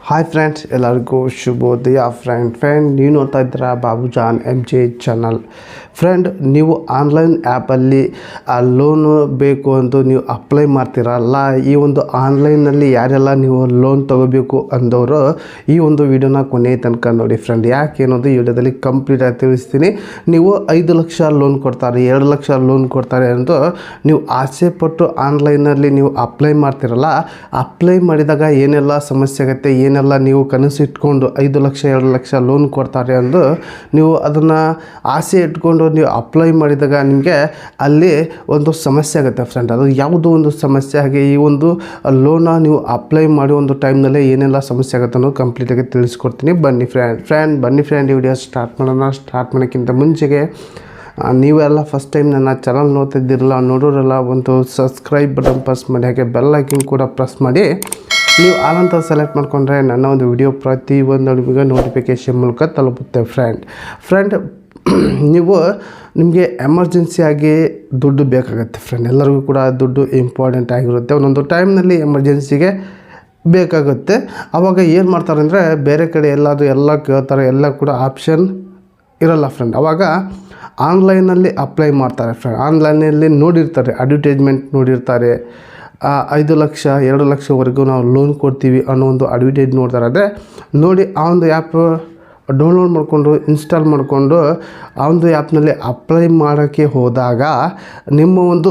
Hi friends, ಎಲ್ಲರಿಗೂ ಶುಭೋದಯ. Friend ನೀವು ನೋಡ್ತಾ ಇದ್ದೀರಾ ಬಾಬುಜಾನ್ MJ ಚಾನಲ್. ಫ್ರೆಂಡ್, ನೀವು ಆನ್ಲೈನ್ ಆ್ಯಪಲ್ಲಿ ಲೋನು ಬೇಕು ಅಂತ ನೀವು ಅಪ್ಲೈ ಮಾಡ್ತೀರಲ್ಲ, ಈ ಒಂದು ಆನ್ಲೈನಲ್ಲಿ ಯಾರೆಲ್ಲ ನೀವು ಲೋನ್ ತೊಗೋಬೇಕು ಅಂದವರು ಈ ಒಂದು ವಿಡಿಯೋನ ಕೊನೆಯ ತನಕ ನೋಡಿ ಫ್ರೆಂಡ್. ಯಾಕೆ ಅನ್ನೋದು ಈ ವಿಡಿಯೋದಲ್ಲಿ ಕಂಪ್ಲೀಟಾಗಿ ತಿಳಿಸ್ತೀನಿ. ನೀವು 5 ಲಕ್ಷ ಲೋನ್ ಕೊಡ್ತಾರೆ, 2 ಲಕ್ಷ ಲೋನ್ ಕೊಡ್ತಾರೆ ಅಂತ ನೀವು ಆಸೆ ಪಟ್ಟು ಆನ್ಲೈನಲ್ಲಿ ನೀವು ಅಪ್ಲೈ ಮಾಡ್ತೀರಲ್ಲ, ಅಪ್ಲೈ ಮಾಡಿದಾಗ ಏನೆಲ್ಲ ಸಮಸ್ಯೆ ಆಗುತ್ತೆ, ಏನೆಲ್ಲ ನೀವು ಕನಸು ಇಟ್ಕೊಂಡು 5 ಲಕ್ಷ 2 ಲಕ್ಷ ಲೋನ್ ಕೊಡ್ತಾರೆ ಅಂದು ನೀವು ಅದನ್ನು ಆಸೆ ಇಟ್ಕೊಂಡು ನೀವು ಅಪ್ಲೈ ಮಾಡಿದಾಗ ನಿಮಗೆ ಅಲ್ಲಿ ಒಂದು ಸಮಸ್ಯೆ ಆಗುತ್ತೆ ಫ್ರೆಂಡ್. ಅದು ಯಾವುದೋ ಒಂದು ಸಮಸ್ಯೆ. ಹಾಗೆ ಈ ಒಂದು ಲೋನ ನೀವು ಅಪ್ಲೈ ಮಾಡಿ ಒಂದು ಟೈಮ್ನಲ್ಲೇ ಏನೆಲ್ಲ ಸಮಸ್ಯೆ ಆಗುತ್ತೆ ಅನ್ನೋದು ಕಂಪ್ಲೀಟಾಗಿ ತಿಳಿಸ್ಕೊಡ್ತೀನಿ. ಬನ್ನಿ ಫ್ರೆಂಡ್ ಈ ವಿಡಿಯೋ ಸ್ಟಾರ್ಟ್ ಮಾಡೋಣ. ಸ್ಟಾರ್ಟ್ ಮಾಡೋಕ್ಕಿಂತ ಮುಂಚೆಗೆ ನೀವೆಲ್ಲ ಫಸ್ಟ್ ಟೈಮ್ ನನ್ನ ಚಾನಲ್ ನೋಡ್ತಿದ್ದಿರಲ್ಲ, ನೋಡೋರಲ್ಲ, ಒಂದು ಸಬ್ಸ್ಕ್ರೈಬ್ ಬಟನ್ ಪ್ರೆಸ್ ಮಾಡಿ, ಹಾಗೆ ಬೆಲ್ ಐಕನ್ ಕೂಡ ಪ್ರೆಸ್ ಮಾಡಿ ನೀವು ಆಲಂತ ಸೆಲೆಕ್ಟ್ ಮಾಡಿಕೊಂಡ್ರೆ ನನ್ನ ಒಂದು ವಿಡಿಯೋ ಪ್ರತಿಯೊಂದು ನಿಮಗೆ ನೋಟಿಫಿಕೇಷನ್ ಮೂಲಕ ತಲುಪುತ್ತೆ ಫ್ರೆಂಡ್. ನಿಮಗೆ ಎಮರ್ಜೆನ್ಸಿಯಾಗಿ ದುಡ್ಡು ಬೇಕಾಗುತ್ತೆ ಫ್ರೆಂಡ್. ಎಲ್ಲರಿಗೂ ಕೂಡ ದುಡ್ಡು ಇಂಪಾರ್ಟೆಂಟ್ ಆಗಿರುತ್ತೆ. ಒಂದೊಂದು ಟೈಮ್ನಲ್ಲಿ ಎಮರ್ಜೆನ್ಸಿಗೆ ಬೇಕಾಗುತ್ತೆ. ಆವಾಗ ಏನು ಮಾಡ್ತಾರೆ ಅಂದರೆ, ಬೇರೆ ಕಡೆ ಎಲ್ಲ ಕೇಳ್ತಾರೆ, ಎಲ್ಲ ಕೂಡ ಆಪ್ಷನ್ ಇರಲ್ಲ ಫ್ರೆಂಡ್. ಆವಾಗ ಆನ್ಲೈನಲ್ಲಿ ಅಪ್ಲೈ ಮಾಡ್ತಾರೆ ಫ್ರೆಂಡ್. ಆನ್ಲೈನಲ್ಲಿ ನೋಡಿರ್ತಾರೆ, ಅಡ್ವರ್ಟೈಸ್ಮೆಂಟ್ ನೋಡಿರ್ತಾರೆ, 5 ಲಕ್ಷ 2 ಲಕ್ಷವರೆಗೂ ನಾವು ಲೋನ್ ಕೊಡ್ತೀವಿ ಅನ್ನೋ ಒಂದು ಅಡ್ವರ್ಟೈಸ್ ನೋಡ್ತಾರೆ. ಅದೇ ನೋಡಿ ಆ ಒಂದು ಆ್ಯಪ್ ಡೌನ್ಲೋಡ್ ಮಾಡಿಕೊಂಡು ಇನ್ಸ್ಟಾಲ್ ಮಾಡಿಕೊಂಡು ಆ ಒಂದು ಆ್ಯಪ್ನಲ್ಲಿ ಅಪ್ಲೈ ಮಾಡೋಕ್ಕೆ ಹೋದಾಗ ನಿಮ್ಮ ಒಂದು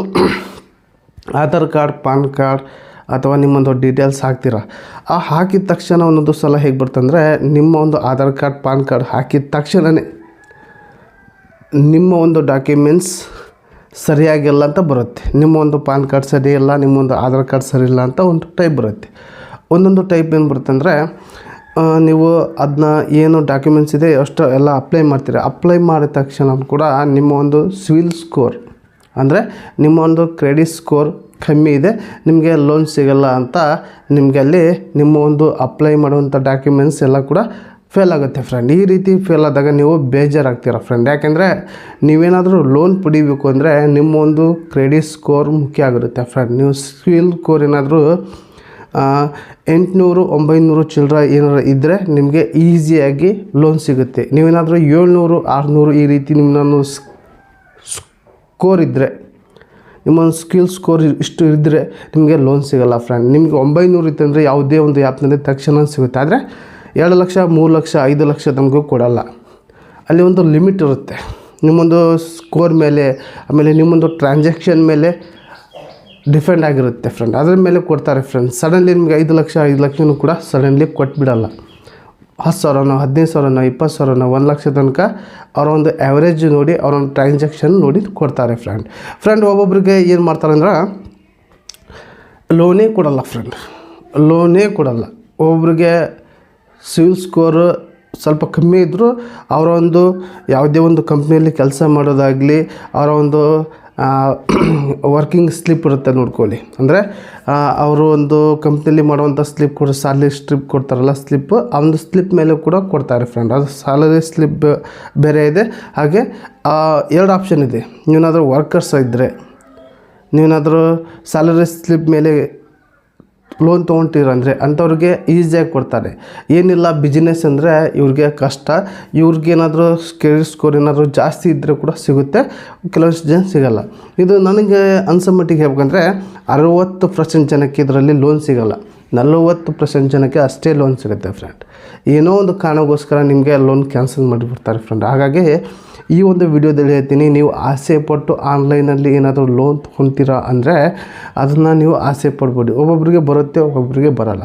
ಆಧಾರ್ ಕಾರ್ಡ್, ಪಾನ್ ಕಾರ್ಡ್ ಅಥವಾ ನಿಮ್ಮೊಂದು ಡೀಟೇಲ್ಸ್ ಹಾಕ್ತೀರ. ಹಾಕಿದ ತಕ್ಷಣ ಒಂದೊಂದು ಸಲ ಹೇಗೆ ಬರ್ತಂದರೆ, ನಿಮ್ಮ ಒಂದು ಆಧಾರ್ ಕಾರ್ಡ್, ಪಾನ್ ಕಾರ್ಡ್ ಹಾಕಿದ ತಕ್ಷಣವೇ ನಿಮ್ಮ ಒಂದು ಡಾಕ್ಯುಮೆಂಟ್ಸ್ ಸರಿಯಾಗಿಲ್ಲ ಅಂತ ಬರುತ್ತೆ. ನಿಮ್ಮ ಒಂದು ಪಾನ್ ಕಾರ್ಡ್ ಸರಿಯಿಲ್ಲ, ನಿಮ್ಮೊಂದು ಆಧಾರ್ ಕಾರ್ಡ್ ಸರಿ ಇಲ್ಲ ಅಂತ ಒಂದು ಟೈಪ್ ಬರುತ್ತೆ. ಒಂದೊಂದು ಟೈಪ್ ಏನು ಬರುತ್ತೆ ಅಂದರೆ, ನೀವು ಅದನ್ನ ಏನು ಡಾಕ್ಯುಮೆಂಟ್ಸ್ ಇದೆ ಅಷ್ಟು ಎಲ್ಲ ಅಪ್ಲೈ ಮಾಡ್ತೀರ. ಅಪ್ಲೈ ಮಾಡಿದ ತಕ್ಷಣ ಕೂಡ ನಿಮ್ಮ ಒಂದು ಸಿವಿಲ್ ಸ್ಕೋರ್ ಅಂದರೆ ನಿಮ್ಮ ಒಂದು ಕ್ರೆಡಿಟ್ ಸ್ಕೋರ್ ಕಮ್ಮಿ ಇದೆ, ನಿಮಗೆ ಲೋನ್ ಸಿಗಲ್ಲ ಅಂತ ನಿಮಗೆ ಅಲ್ಲಿ ನಿಮ್ಮ ಒಂದು ಅಪ್ಲೈ ಮಾಡುವಂಥ ಡಾಕ್ಯುಮೆಂಟ್ಸ್ ಎಲ್ಲ ಕೂಡ ಫೇಲ್ ಆಗುತ್ತೆ ಫ್ರೆಂಡ್. ಈ ರೀತಿ ಫೇಲ್ ಆದಾಗ ನೀವು ಬೇಜಾರಾಗ್ತೀರ ಫ್ರೆಂಡ್. ಯಾಕೆಂದರೆ ನೀವೇನಾದರೂ ಲೋನ್ ಪಡಿಬೇಕು ಅಂದರೆ ನಿಮ್ಮ ಒಂದು ಕ್ರೆಡಿಟ್ ಸ್ಕೋರ್ ಮುಖ್ಯ ಆಗಿರುತ್ತೆ ಫ್ರೆಂಡ್. ನೀವು ಸಿವಿಲ್ ಸ್ಕೋರ್ ಏನಾದರೂ 800 900 ಚಿಲ್ಲರೆ ಏನಾರು ಇದ್ದರೆ ನಿಮಗೆ ಈಸಿಯಾಗಿ ಲೋನ್ ಸಿಗುತ್ತೆ. ನೀವೇನಾದರೂ 700 600 ಈ ರೀತಿ ನಿಮ್ಮನ್ನು ಸ್ಕೋರ್ ಇದ್ದರೆ, ನಿಮ್ಮೊಂದು ಸ್ಕಿಲ್ ಸ್ಕೋರ್ ಇಷ್ಟು ಇದ್ದರೆ ನಿಮಗೆ ಲೋನ್ ಸಿಗೋಲ್ಲ ಫ್ರೆಂಡ್. ನಿಮಗೆ 900 ಇತ್ತಂದರೆ ಯಾವುದೇ ಒಂದು ಆ್ಯಪ್ನಲ್ಲಿ ತಕ್ಷಣ ಸಿಗುತ್ತೆ. ಆದರೆ 2 ಲಕ್ಷ 3 ಲಕ್ಷ 5 ಲಕ್ಷ ನಮಗೂ ಕೊಡಲ್ಲ. ಅಲ್ಲಿ ಒಂದು ಲಿಮಿಟ್ ಇರುತ್ತೆ ನಿಮ್ಮೊಂದು ಸ್ಕೋರ್ ಮೇಲೆ, ಆಮೇಲೆ ನಿಮ್ಮೊಂದು ಟ್ರಾನ್ಸಾಕ್ಷನ್ ಮೇಲೆ ಡಿಪೆಂಡ್ ಆಗಿರುತ್ತೆ ಫ್ರೆಂಡ್. ಅದರ ಮೇಲೆ ಕೊಡ್ತಾರೆ ಫ್ರೆಂಡ್. ಸಡನ್ಲಿ ನಿಮಗೆ 5 ಲಕ್ಷನೂ ಕೂಡ ಸಡನ್ಲಿ ಕೊಟ್ಬಿಡಲ್ಲ. 10,000 15,000 20,000 1 ಲಕ್ಷ ತನಕ ಅವರ ಒಂದು ಆ್ಯಾವ್ರೇಜ್ ನೋಡಿ, ಅವರ ಒಂದು ಟ್ರಾನ್ಸಾಕ್ಷನ್ ನೋಡಿ ಕೊಡ್ತಾರೆ ಫ್ರೆಂಡ್. ಒಬ್ಬೊಬ್ರಿಗೆ ಏನು ಮಾಡ್ತಾರೆ ಅಂದ್ರೆ ಲೋನೇ ಕೊಡಲ್ಲ ಫ್ರೆಂಡ್. ಒಬ್ಬೊಬ್ರಿಗೆ ಸಿವಿಲ್ ಸ್ಕೋರು ಸ್ವಲ್ಪ ಕಮ್ಮಿ ಇದ್ದರೂ ಅವರ ಒಂದು ಯಾವುದೇ ಒಂದು ಕಂಪ್ನಿಯಲ್ಲಿ ಕೆಲಸ ಮಾಡೋದಾಗಲಿ, ಅವರ ಒಂದು ವರ್ಕಿಂಗ್ ಸ್ಲಿಪ್ ಇರುತ್ತೆ ನೋಡ್ಕೊಳ್ಳಿ. ಅಂದರೆ ಅವರು ಒಂದು ಕಂಪ್ನಿಯಲ್ಲಿ ಮಾಡುವಂಥ ಸ್ಲಿಪ್ ಕೂಡ ಸ್ಯಾಲರಿ ಸ್ಲಿಪ್ ಕೊಡ್ತಾರಲ್ಲ, ಆ ಒಂದು ಸ್ಲಿಪ್ ಮೇಲೆ ಕೂಡ ಕೊಡ್ತಾರೆ ಫ್ರೆಂಡ್. ಅದು ಸ್ಯಾಲರಿ ಸ್ಲಿಪ್ ಬೇರೆ ಇದೆ. ಹಾಗೆ 2 ಆಪ್ಷನ್ ಇದೆ. ನೀವೇನಾದರೂ ವರ್ಕರ್ಸ್ ಇದ್ದರೆ, ನೀವೇನಾದರೂ ಸ್ಯಾಲರಿ ಸ್ಲಿಪ್ ಮೇಲೆ ಲೋನ್ ತೊಗೊಳ್ತೀರಂದರೆ ಅಂಥವ್ರಿಗೆ ಈಸಿಯಾಗಿ ಕೊಡ್ತಾರೆ. ಏನಿಲ್ಲ ಬಿಸ್ನೆಸ್ ಅಂದರೆ ಇವ್ರಿಗೆ ಕಷ್ಟ, ಇವ್ರಿಗೇನಾದರೂ ಕ್ರೆಡಿಟ್ ಸ್ಕೋರ್ ಏನಾದರೂ ಜಾಸ್ತಿ ಇದ್ದರೆ ಕೂಡ ಸಿಗುತ್ತೆ, ಕೆಲವಷ್ಟು ಜನ ಸಿಗೋಲ್ಲ. ಇದು ನನಗೆ ಅನ್ಸೋ ಮಟ್ಟಿಗೆ ಹೇಳ್ಬೇಕಂದ್ರೆ 60% ಜನಕ್ಕೆ ಇದರಲ್ಲಿ ಲೋನ್ ಸಿಗೋಲ್ಲ, 40% ಜನಕ್ಕೆ ಅಷ್ಟೇ ಲೋನ್ ಸಿಗುತ್ತೆ ಫ್ರೆಂಡ್. ಏನೋ ಒಂದು ಕಾರಣಕ್ಕೋಸ್ಕರ ನಿಮಗೆ ಲೋನ್ ಕ್ಯಾನ್ಸಲ್ ಮಾಡಿಬಿಡ್ತಾರೆ ಫ್ರೆಂಡ್. ಹಾಗಾಗಿ ಈ ಒಂದು ವಿಡಿಯೋದಲ್ಲಿ ಹೇಳ್ತೀನಿ, ನೀವು ಆಸೆ ಪಟ್ಟು ಆನ್ಲೈನಲ್ಲಿ ಏನಾದರೂ ಲೋನ್ ತೊಗೊತೀರಾ ಅಂದರೆ ಅದನ್ನು ನೀವು ಆಸೆ ಪಡ್ಬೋದು. ಒಬ್ಬೊಬ್ಬರಿಗೆ ಬರುತ್ತೆ, ಒಬ್ಬೊಬ್ಬರಿಗೆ ಬರೋಲ್ಲ.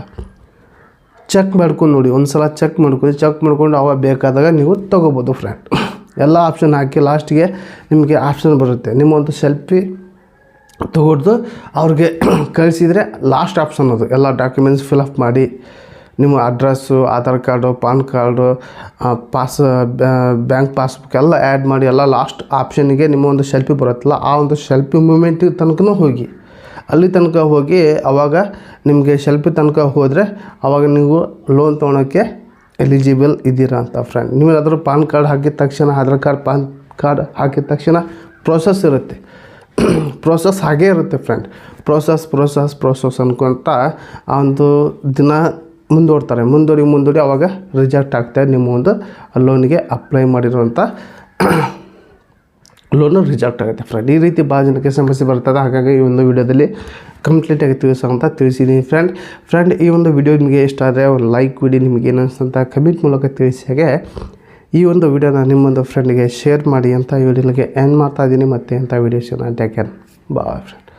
ಚೆಕ್ ಮಾಡ್ಕೊಂಡು ನೋಡಿ, ಒಂದು ಸಲ ಚೆಕ್ ಮಾಡ್ಕೊಂಡು ಅವಾಗ ಬೇಕಾದಾಗ ನೀವು ತೊಗೋಬೋದು ಫ್ರೆಂಡ್. ಎಲ್ಲ ಆಪ್ಷನ್ ಹಾಕಿ ಲಾಸ್ಟಿಗೆ ನಿಮಗೆ ಆಪ್ಷನ್ ಬರುತ್ತೆ. ನಿಮ್ಮ ಒಂದು ಸೆಲ್ಫಿ ತೊಗೊಡ್ದು ಅವ್ರಿಗೆ ಕಳಿಸಿದರೆ ಲಾಸ್ಟ್ ಆಪ್ಷನ್ ಅದು. ಎಲ್ಲ ಡಾಕ್ಯುಮೆಂಟ್ಸ್ ಫಿಲಪ್ ಮಾಡಿ, ನಿಮ್ಮ address, Aadhaar card, PAN card, bank passbook ಎಲ್ಲ ಆ್ಯಡ್ ಮಾಡಿ ಎಲ್ಲ ಲಾಸ್ಟ್ ಆಪ್ಷನ್ಗೆ ನಿಮ್ಮ ಒಂದು ಸೆಲ್ಫಿ ಬರುತ್ತಲ್ಲ, ಆ ಒಂದು ಸೆಲ್ಫಿ ಮೂಮೆಂಟಿಗೆ ತನಕ ಹೋಗಿ, ಅಲ್ಲಿ ತನಕ ಹೋಗಿ ಆವಾಗ ನಿಮಗೆ ಸೆಲ್ಫಿ ತನಕ ಹೋದರೆ ಆವಾಗ ನೀವು ಲೋನ್ ತೊಗೊಳೋಕ್ಕೆ ಎಲಿಜಿಬಲ್ ಇದ್ದೀರಾ ಅಂತ ಫ್ರೆಂಡ್. ನೀವೇನಾದರೂ ಪಾನ್ ಕಾರ್ಡ್ ಹಾಕಿದ ತಕ್ಷಣ, ಆಧಾರ್ ಕಾರ್ಡ್, ಪಾನ್ ಕಾರ್ಡ್ ಹಾಕಿದ ತಕ್ಷಣ ಪ್ರೋಸೆಸ್ ಇರುತ್ತೆ. ಪ್ರೋಸೆಸ್ ಹಾಗೇ ಇರುತ್ತೆ ಫ್ರೆಂಡ್. ಪ್ರೋಸೆಸ್ ಅನ್ಕೊತ ಆ ಒಂದು ದಿನ ಮುಂದೂಡಿ ಆವಾಗ ರಿಜೆಕ್ಟ್ ಆಗ್ತಾಯಿದೆ. ನಿಮ್ಮ ಒಂದು ಲೋನಿಗೆ ಅಪ್ಲೈ ಮಾಡಿರುವಂಥ ಲೋನು ರಿಜೆಕ್ಟ್ ಆಗುತ್ತೆ ಫ್ರೆಂಡ್. ಈ ರೀತಿ ಭಾಳ ಜನಕ್ಕೆ ಸಮಸ್ಯೆ ಬರ್ತದೆ. ಹಾಗಾಗಿ ಈ ಒಂದು ವಿಡಿಯೋದಲ್ಲಿ ಕಂಪ್ಲೀಟಾಗಿ ತಿಳಿಸಿದ್ದೀನಿ ಫ್ರೆಂಡ್. ಈ ಒಂದು ವಿಡಿಯೋ ನಿಮಗೆ ಇಷ್ಟ ಆದರೆ ಒಂದು ಲೈಕ್ ಕೊಡಿ. ನಿಮಗೆ ಏನು ಅನಿಸ್ತಂತ ಕಮೆಂಟ್ ಮೂಲಕ ತಿಳಿಸಿ. ಹಾಗೆ ಈ ಒಂದು ವಿಡಿಯೋನ ನಿಮ್ಮೊಂದು ಫ್ರೆಂಡ್ಗೆ ಶೇರ್ ಮಾಡಿ ಅಂತ ವಿಡಿಯೋನಿಗೆ ಎಂಡ್ ಮಾಡ್ತಾಯಿದ್ದೀನಿ. ಮತ್ತೆ ಅಂತ ವಿಡಿಯೋಸ್ನ ಟೇಕ್ ಕೇರ್. Boy friend.